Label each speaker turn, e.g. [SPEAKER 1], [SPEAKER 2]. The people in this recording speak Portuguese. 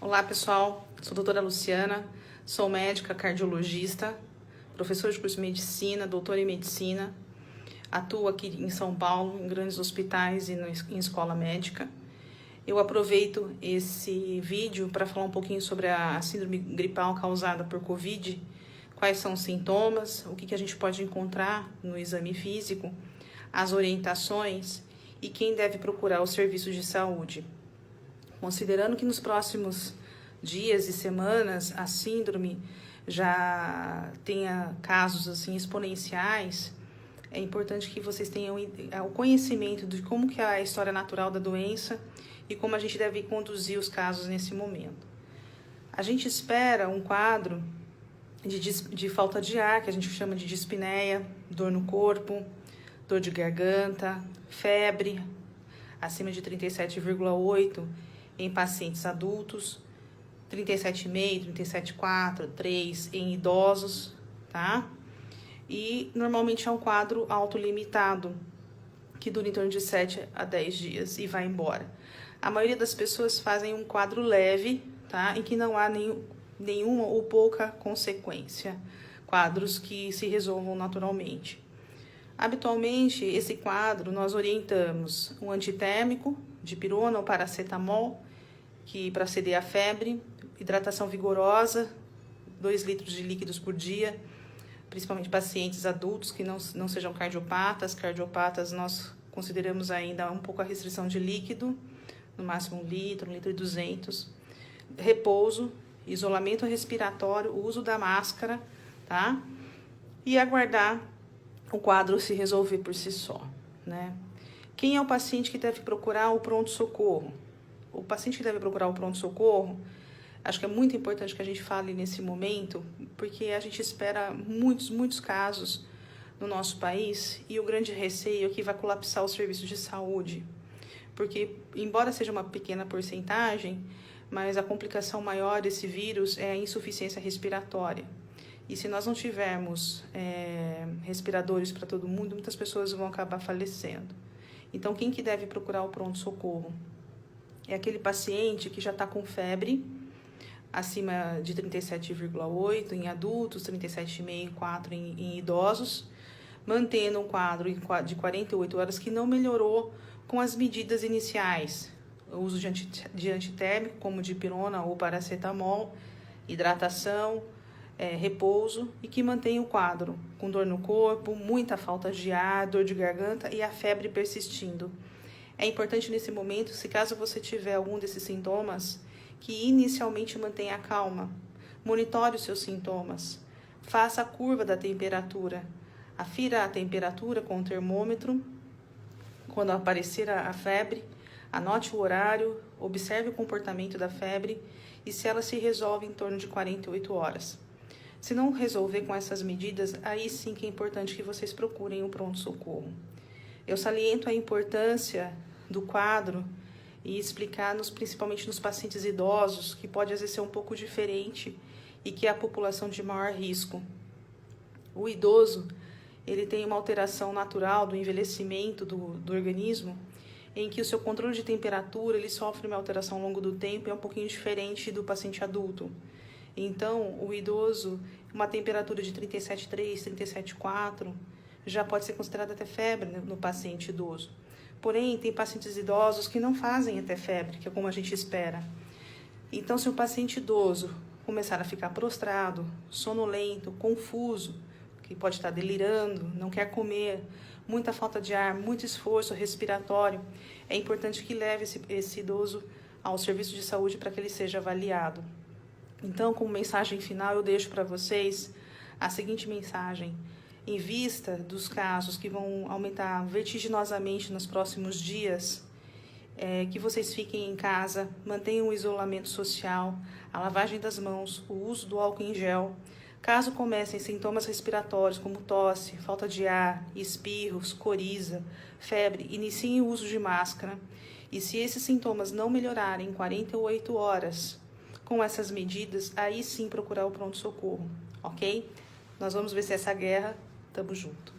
[SPEAKER 1] Olá pessoal, sou a doutora Luciana, sou médica cardiologista, professora de curso de medicina, doutora em medicina, atuo aqui em São Paulo, em grandes hospitais e em escola médica. Eu aproveito esse vídeo para falar um pouquinho sobre a síndrome gripal causada por Covid, quais são os sintomas, o que a gente pode encontrar no exame físico, as orientações e quem deve procurar os serviços de saúde. Considerando que nos próximos dias e semanas a síndrome já tenha casos assim exponenciais, é importante que vocês tenham o conhecimento de como que é a história natural da doença e como a gente deve conduzir os casos nesse momento. A gente espera um quadro de falta de ar, que a gente chama de dispneia, dor no corpo, dor de garganta, febre acima de 37,8 em pacientes adultos, 37,5, 37,4, 3 em idosos, tá? E normalmente é um quadro autolimitado, que dura em torno de 7 a 10 dias e vai embora. A maioria das pessoas fazem um quadro leve, tá? Em que não há nenhuma ou pouca consequência, quadros que se resolvam naturalmente. Habitualmente, esse quadro nós orientamos um antitérmico, dipirona ou paracetamol, que para ceder a febre, hidratação vigorosa, 2 litros de líquidos por dia, principalmente pacientes adultos que não sejam cardiopatas. Cardiopatas nós consideramos ainda um pouco a restrição de líquido, no máximo 1 litro, 1 litro e 200. Repouso, isolamento respiratório, o uso da máscara, tá? E aguardar o quadro se resolver por si só, né? Quem é o paciente que deve procurar o pronto-socorro? O paciente que deve procurar o pronto-socorro, acho que é muito importante que a gente fale nesse momento, porque a gente espera muitos casos no nosso país e o grande receio é que vai colapsar o serviço de saúde. Porque, embora seja uma pequena porcentagem, mas a complicação maior desse vírus é a insuficiência respiratória. E se nós não tivermos respiradores para todo mundo, muitas pessoas vão acabar falecendo. Então, quem que deve procurar o pronto-socorro? É aquele paciente que já está com febre, acima de 37,8 em adultos, 37,5 e 4 em idosos, mantendo um quadro de 48 horas que não melhorou com as medidas iniciais. O uso de antitérmico, como dipirona ou paracetamol, hidratação, repouso, e que mantém o quadro com dor no corpo, muita falta de ar, dor de garganta e a febre persistindo. É importante nesse momento, se caso você tiver algum desses sintomas, que inicialmente mantenha a calma, monitore os seus sintomas, faça a curva da temperatura, afira a temperatura com o termômetro, quando aparecer a febre, anote o horário, observe o comportamento da febre e se ela se resolve em torno de 48 horas. Se não resolver com essas medidas, aí sim que é importante que vocês procurem o pronto-socorro. Eu saliento a importância do quadro e explicar, principalmente nos pacientes idosos, que pode às vezes ser um pouco diferente e que é a população de maior risco. O idoso, ele tem uma alteração natural do envelhecimento do organismo, em que o seu controle de temperatura, ele sofre uma alteração ao longo do tempo e é um pouquinho diferente do paciente adulto. Então, o idoso, uma temperatura de 37,3, 37,4, já pode ser considerada até febre no paciente idoso. Porém, tem pacientes idosos que não fazem até febre, que é como a gente espera. Então, se o paciente idoso começar a ficar prostrado, sonolento, confuso, que pode estar delirando, não quer comer, muita falta de ar, muito esforço respiratório, é importante que leve esse idoso ao serviço de saúde para que ele seja avaliado. Então, como mensagem final, eu deixo para vocês a seguinte mensagem. Em vista dos casos que vão aumentar vertiginosamente nos próximos dias, que vocês fiquem em casa, mantenham o isolamento social, a lavagem das mãos, o uso do álcool em gel. Caso comecem sintomas respiratórios como tosse, falta de ar, espirros, coriza, febre, iniciem o uso de máscara. E se esses sintomas não melhorarem em 48 horas com essas medidas, aí sim procurar o pronto-socorro, ok? Nós vamos vencer essa guerra. Tamo junto.